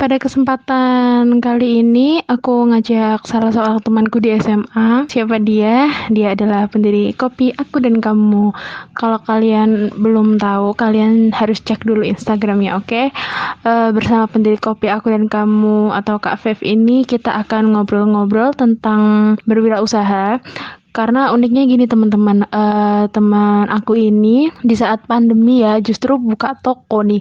Pada kesempatan kali ini, aku ngajak salah seorang temanku di SMA. Siapa dia? Dia adalah pendiri Kopi Aku dan Kamu. Kalau kalian belum tahu, kalian harus cek dulu Instagramnya, oke? Bersama pendiri Kopi Aku dan Kamu atau Kak Fev ini, kita akan ngobrol-ngobrol tentang berwirausaha. Karena uniknya gini teman-teman, teman aku ini di saat pandemi ya justru buka toko nih,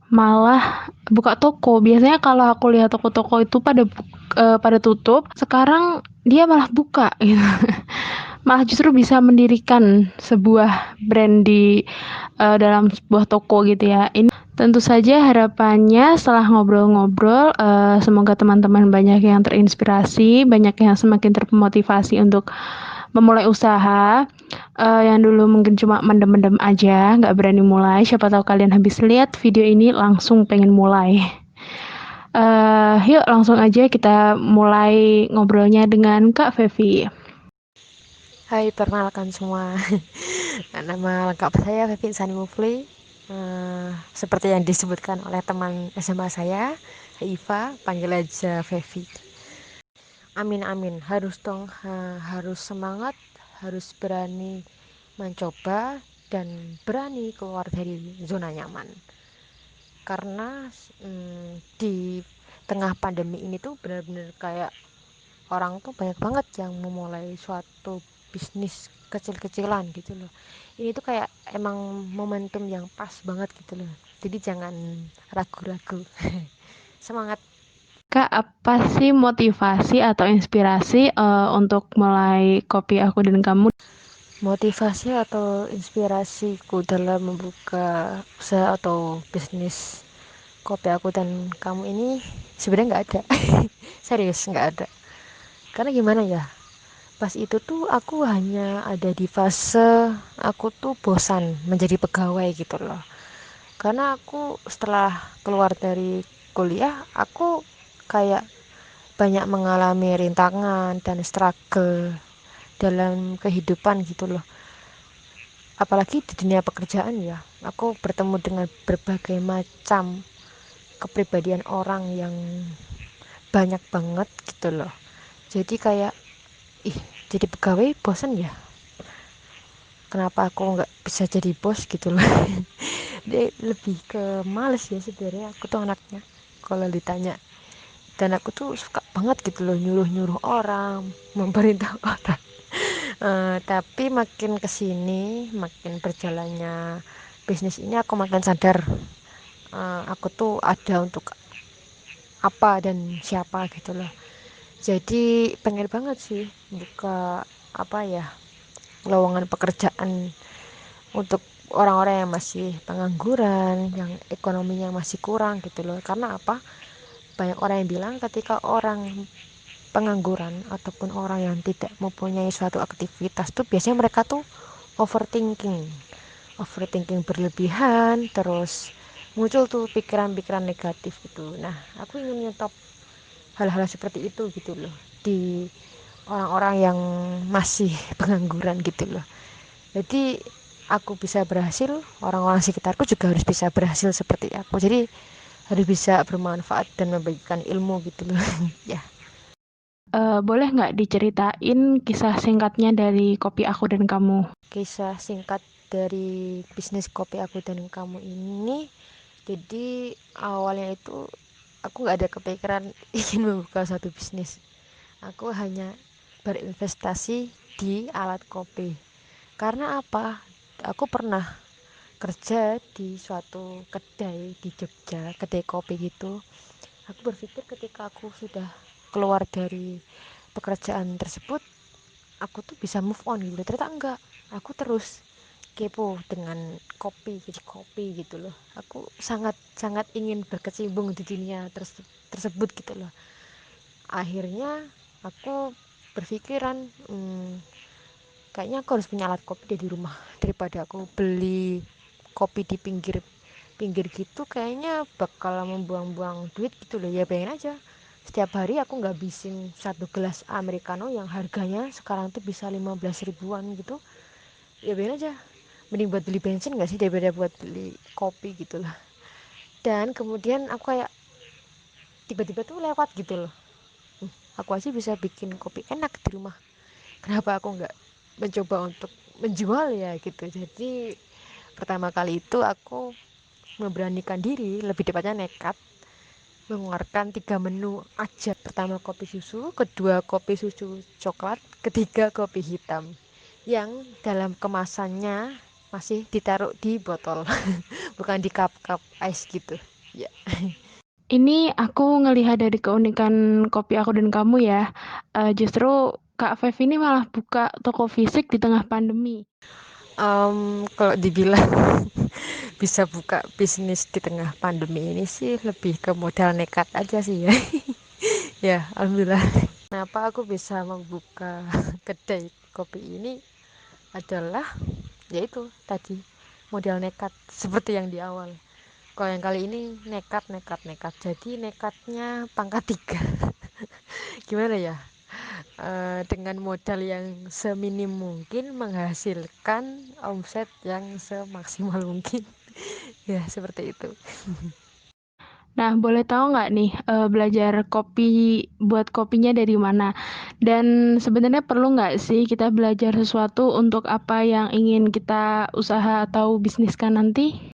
malah buka toko. Biasanya kalau aku lihat toko-toko itu pada tutup, sekarang dia malah buka gitu. Malah justru bisa mendirikan sebuah brand di dalam sebuah toko gitu ya. Ini tentu saja harapannya setelah ngobrol-ngobrol, semoga teman-teman banyak yang terinspirasi, banyak yang semakin termotivasi untuk memulai usaha. Yang dulu mungkin cuma mendem-mendem aja, nggak berani mulai. Siapa tahu kalian habis lihat video ini langsung pengen mulai. Yuk langsung aja kita mulai ngobrolnya dengan Kak Fevi. Hai, perkenalkan semua. Nama lengkap saya Fevi Insani Mufli. Seperti yang disebutkan oleh teman SMA saya, Iva, panggil aja Fevi. Amin amin, harus dong, harus semangat, harus berani mencoba dan berani keluar dari zona nyaman. Karena di tengah pandemi ini tuh benar-benar kayak orang tuh banyak banget yang memulai suatu bisnis kecil-kecilan gitu loh. Ini tuh kayak emang momentum yang pas banget gitu loh, jadi jangan ragu-ragu. Semangat. Kak, apa sih motivasi atau inspirasi untuk mulai Kopi Aku dan Kamu? Motivasi atau inspirasiku dalam membuka usaha atau bisnis kopi aku dan kamu ini sebenarnya nggak ada. Serius nggak ada. Karena gimana ya, pas itu tuh aku hanya ada di fase aku tuh bosan menjadi pegawai gitu loh. Karena aku setelah keluar dari kuliah, aku kayak banyak mengalami rintangan dan struggle dalam kehidupan gitu loh. Apalagi di dunia pekerjaan ya, aku bertemu dengan berbagai macam kepribadian orang yang banyak banget gitu loh. Jadi kayak, ih, jadi pegawai bosan ya, kenapa aku nggak bisa jadi bos gitu loh. Dia lebih ke males ya sebenarnya, aku tuh anaknya kalau ditanya. Dan aku tuh suka banget gitu loh nyuruh-nyuruh orang, memerintah orang. Tapi makin kesini, makin berjalannya bisnis ini, aku makin sadar aku tuh ada untuk apa dan siapa gitu loh. Jadi pengen banget sih buka apa ya, lowongan pekerjaan untuk orang-orang yang masih pengangguran, yang ekonominya masih kurang gitu loh. Karena apa, banyak orang yang bilang ketika orang pengangguran ataupun orang yang tidak mempunyai suatu aktivitas tuh biasanya mereka tuh overthinking overthinking berlebihan, terus muncul tuh pikiran-pikiran negatif gitu. Nah, aku ingin nyetop hal-hal seperti itu gitu loh di orang-orang yang masih pengangguran gitu loh. Jadi aku bisa berhasil, orang-orang sekitarku juga harus bisa berhasil seperti aku. Jadi harus bisa bermanfaat dan membagikan ilmu gitu loh. Ya, Boleh nggak diceritain kisah singkatnya dari Kopi Aku dan Kamu? kisah singkat dari bisnis kopi aku dan kamu ini. Jadi awalnya itu aku nggak ada kepikiran ingin membuka satu bisnis. Aku hanya berinvestasi di alat kopi. Karena apa, aku pernah kerja di suatu kedai di Jogja, kedai kopi gitu. Aku berpikir ketika aku sudah keluar dari pekerjaan tersebut, aku tuh bisa move on gitu. Ternyata enggak, aku terus kepo dengan kopi, jadi kopi gitu loh. Aku sangat sangat ingin berkecimpung di dunia tersebut gitu loh. Akhirnya aku berpikiran, kayaknya aku harus punya alat kopi deh di rumah, daripada aku beli kopi di pinggir pinggir gitu, kayaknya bakal membuang-buang duit gitu loh. Ya bayangin aja, setiap hari aku nggak ngabisin satu gelas americano yang harganya sekarang tuh bisa 15 ribuan gitu. Ya bayangin aja, mending buat beli bensin nggak sih daripada buat beli kopi gitu lah. Dan kemudian aku kayak, tiba-tiba tuh lewat gitu loh. Aku aja bisa bikin kopi enak di rumah, kenapa aku nggak mencoba untuk menjual ya gitu. Jadi pertama kali itu aku memberanikan diri, lebih tepatnya nekat, mengeluarkan 3 menu aja. Pertama kopi susu, kedua kopi susu coklat, ketiga kopi hitam yang dalam kemasannya masih ditaruh di botol bukan di cup-cup ice gitu ya. Ini aku ngelihat dari keunikan kopi aku dan kamu ya. Justru Kak Fev ini malah buka toko fisik di tengah pandemi. Kalau dibilang bisa buka bisnis di tengah pandemi ini sih lebih ke modal nekat aja sih ya. Ya alhamdulillah. Kenapa aku bisa membuka kedai kopi ini adalah yaitu tadi modal nekat seperti yang di awal. Kalau yang kali ini nekat nekat nekat, jadi nekatnya pangkat 3. Gimana ya, dengan modal yang seminim mungkin menghasilkan omset yang semaksimal mungkin. Ya seperti itu. Nah, boleh tahu nggak nih, belajar kopi buat kopinya dari mana? Dan sebenarnya perlu nggak sih kita belajar sesuatu untuk apa yang ingin kita usaha atau bisniskan nanti?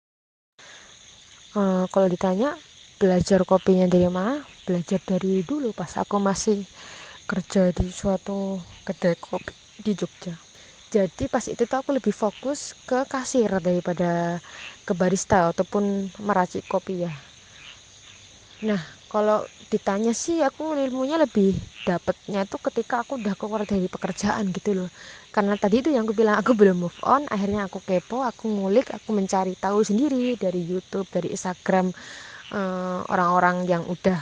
Kalau ditanya belajar kopinya dari mana, belajar dari dulu pas aku masih kerja di suatu kedai kopi di Jogja. Jadi pas itu tuh aku lebih fokus ke kasir daripada ke barista ataupun meracik kopi ya. Nah, kalau ditanya sih aku ilmunya lebih dapatnya tuh ketika aku udah keluar dari pekerjaan gitu loh. Karena tadi itu yang aku bilang aku belum move on, akhirnya aku kepo, aku ngulik, aku mencari tahu sendiri dari YouTube, dari Instagram, orang-orang yang udah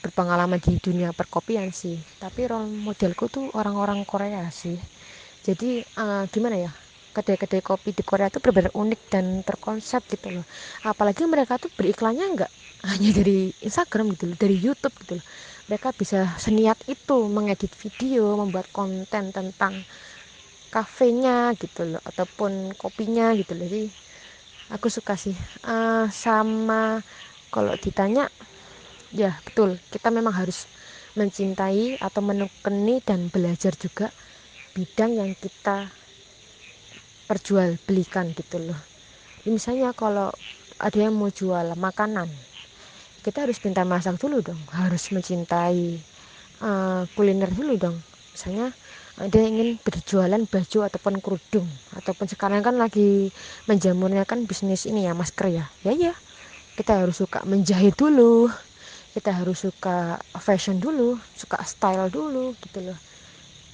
berpengalaman di dunia perkopian sih. Tapi role modelku tuh orang-orang Korea sih. Jadi gimana ya, kedai-kedai kopi di Korea tuh benar-benar unik dan terkonsep gitu loh. Apalagi mereka tuh beriklannya nggak hanya dari Instagram gitu loh, dari YouTube gitu loh. Mereka bisa seniat itu mengedit video, membuat konten tentang kafenya gitu loh ataupun kopinya gitu loh. Jadi aku suka sih. Sama kalau ditanya, ya betul, kita memang harus mencintai atau menekuni dan belajar juga bidang yang kita perjualbelikan gitu loh. Misalnya kalau ada yang mau jual makanan, kita harus pintar masak dulu dong, harus mencintai kuliner dulu dong. Misalnya ada yang ingin berjualan baju ataupun kerudung, ataupun sekarang kan lagi menjamurnya kan bisnis ini ya, masker ya. Ya kita harus suka menjahit dulu, kita harus suka fashion dulu, suka style dulu gitu loh.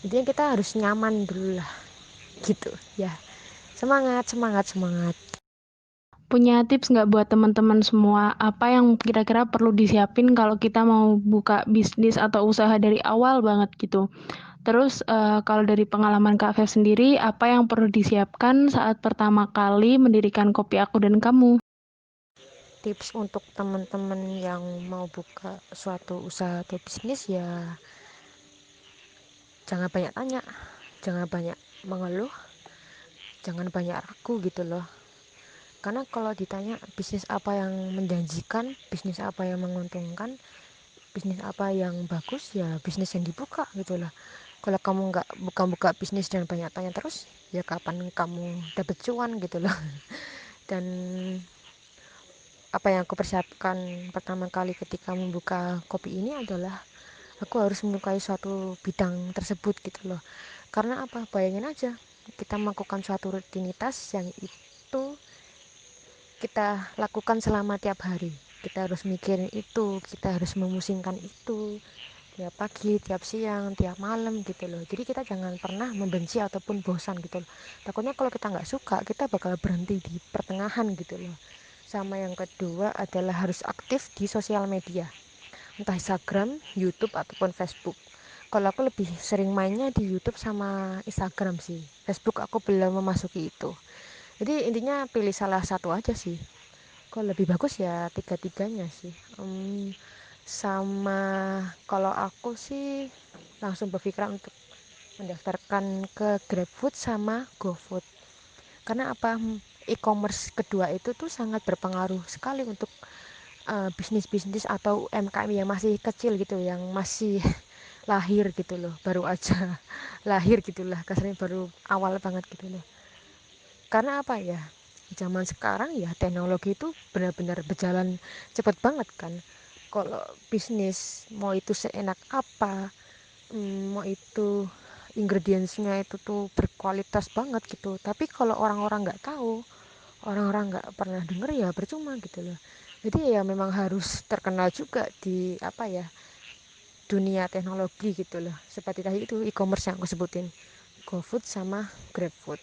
Intinya kita harus nyaman dulu lah gitu ya. Semangat semangat semangat. Punya tips nggak buat teman-teman semua, apa yang kira-kira perlu disiapin kalau kita mau buka bisnis atau usaha dari awal banget gitu? Terus, kalau dari pengalaman Kak Fev sendiri, apa yang perlu disiapkan saat pertama kali mendirikan Kopi Aku dan Kamu? Tips untuk teman-teman yang mau buka suatu usaha atau bisnis ya, jangan banyak tanya, jangan banyak mengeluh, jangan banyak ragu gitu loh. Karena kalau ditanya bisnis apa yang menjanjikan, bisnis apa yang menguntungkan, bisnis apa yang bagus, ya bisnis yang dibuka gitu loh. Kalau kamu nggak buka-buka bisnis dan banyak tanya terus, ya kapan kamu dapet cuan gitu loh. Dan apa yang aku persiapkan pertama kali ketika membuka kopi ini adalah aku harus menyukai suatu bidang tersebut gitu loh. Karena apa, bayangin aja, kita melakukan suatu rutinitas yang itu kita lakukan selama tiap hari, kita harus mikirin itu, kita harus memusingkan itu tiap pagi, tiap siang, tiap malam gitu loh. Jadi kita jangan pernah membenci ataupun bosan gitu loh. Takutnya kalau kita nggak suka, kita bakal berhenti di pertengahan gitu loh. Sama yang kedua adalah harus aktif di sosial media, entah Instagram, YouTube ataupun Facebook. Kalau aku lebih sering mainnya di YouTube sama Instagram sih. Facebook aku belum memasuki itu. Jadi intinya pilih salah satu aja sih. Kalau lebih bagus ya tiga-tiganya sih. Sama kalau aku sih langsung berpikiran untuk mendaftarkan ke GrabFood sama GoFood. Karena apa? E-commerce kedua itu tuh sangat berpengaruh sekali untuk bisnis-bisnis atau UMKM yang masih kecil gitu, yang masih lahir gitu loh, baru aja lahir gitulah kasarnya, baru awal banget gitu loh. Karena apa ya, zaman sekarang ya teknologi itu benar-benar berjalan cepet banget kan. Kalau bisnis mau itu seenak apa, mau itu ingredientsnya itu tuh berkualitas banget gitu, tapi kalau orang-orang nggak tahu, orang-orang nggak pernah denger, ya percuma gitu loh. Jadi ya memang harus terkenal juga di apa ya, dunia teknologi gitu loh. Seperti tadi itu e-commerce yang aku sebutin, GoFood sama GrabFood.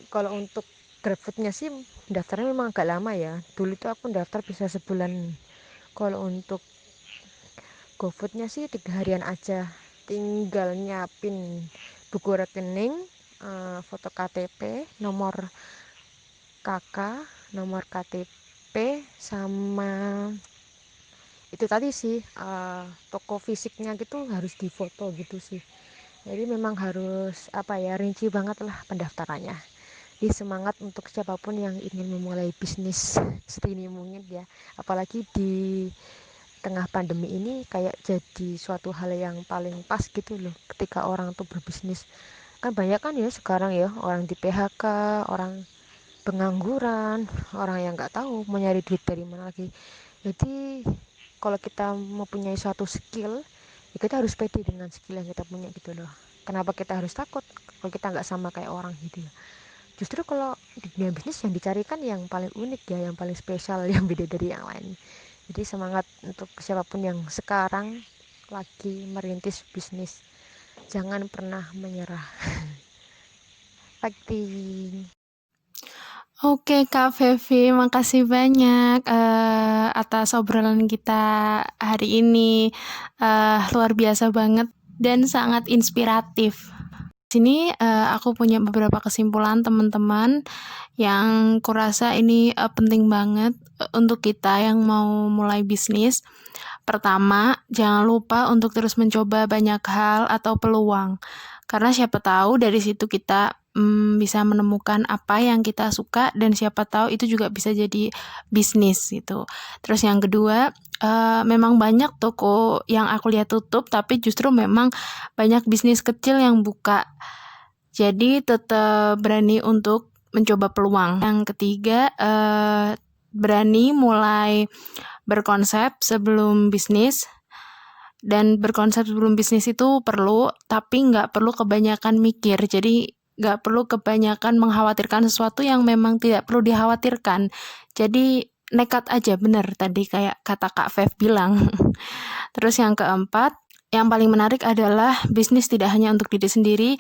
Kalau untuk GrabFoodnya sih daftarnya memang agak lama ya, dulu tuh aku daftar bisa sebulan. Kalau untuk GoFoodnya sih 3 harian aja, tinggal nyiapin buku rekening, foto KTP, nomor KK, nomor KTP, sama itu tadi sih, toko fisiknya gitu harus difoto gitu sih. Jadi memang harus apa ya, rinci banget lah pendaftarannya. Jadi semangat untuk siapapun yang ingin memulai bisnis sedini mungkin ya, apalagi di tengah pandemi ini kayak jadi suatu hal yang paling pas gitu loh, ketika orang tuh berbisnis. Kan banyak kan ya sekarang ya, orang di PHK, orang pengangguran, orang yang nggak tahu mau nyari duit dari mana lagi. Jadi kalau kita mempunyai suatu skill, ya kita harus pede dengan skill yang kita punya gitu loh. Kenapa kita harus takut kalau kita nggak sama kayak orang gitu ya. Justru kalau di dunia bisnis yang dicarikan yang paling unik ya, yang paling spesial, yang beda dari yang lain. Jadi semangat untuk siapapun yang sekarang lagi merintis bisnis, jangan pernah menyerah. Fighting. Oke Kak Fevi, makasih banyak atas obrolan kita hari ini. Luar biasa banget dan sangat inspiratif. Di sini aku punya beberapa kesimpulan teman-teman yang kurasa ini penting banget untuk kita yang mau mulai bisnis. Pertama, jangan lupa untuk terus mencoba banyak hal atau peluang. Karena siapa tahu dari situ kita bisa menemukan apa yang kita suka dan siapa tahu itu juga bisa jadi bisnis gitu. Terus yang kedua, memang banyak toko yang aku lihat tutup, tapi justru memang banyak bisnis kecil yang buka. Jadi tetap berani untuk mencoba peluang. Yang ketiga, berani mulai berkonsep sebelum bisnis. Dan berkonsep sebelum bisnis itu perlu, tapi nggak perlu kebanyakan mikir. Jadi nggak perlu kebanyakan mengkhawatirkan sesuatu yang memang tidak perlu dikhawatirkan. Jadi nekat aja, bener tadi kayak kata Kak Fev bilang. Terus yang keempat, yang paling menarik adalah bisnis tidak hanya untuk diri sendiri,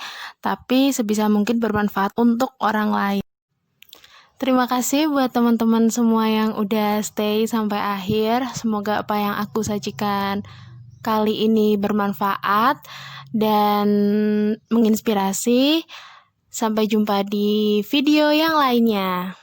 tapi sebisa mungkin bermanfaat untuk orang lain. Terima kasih buat teman-teman semua yang udah stay sampai akhir. Semoga apa yang aku sajikan kali ini bermanfaat dan menginspirasi. Sampai jumpa di video yang lainnya.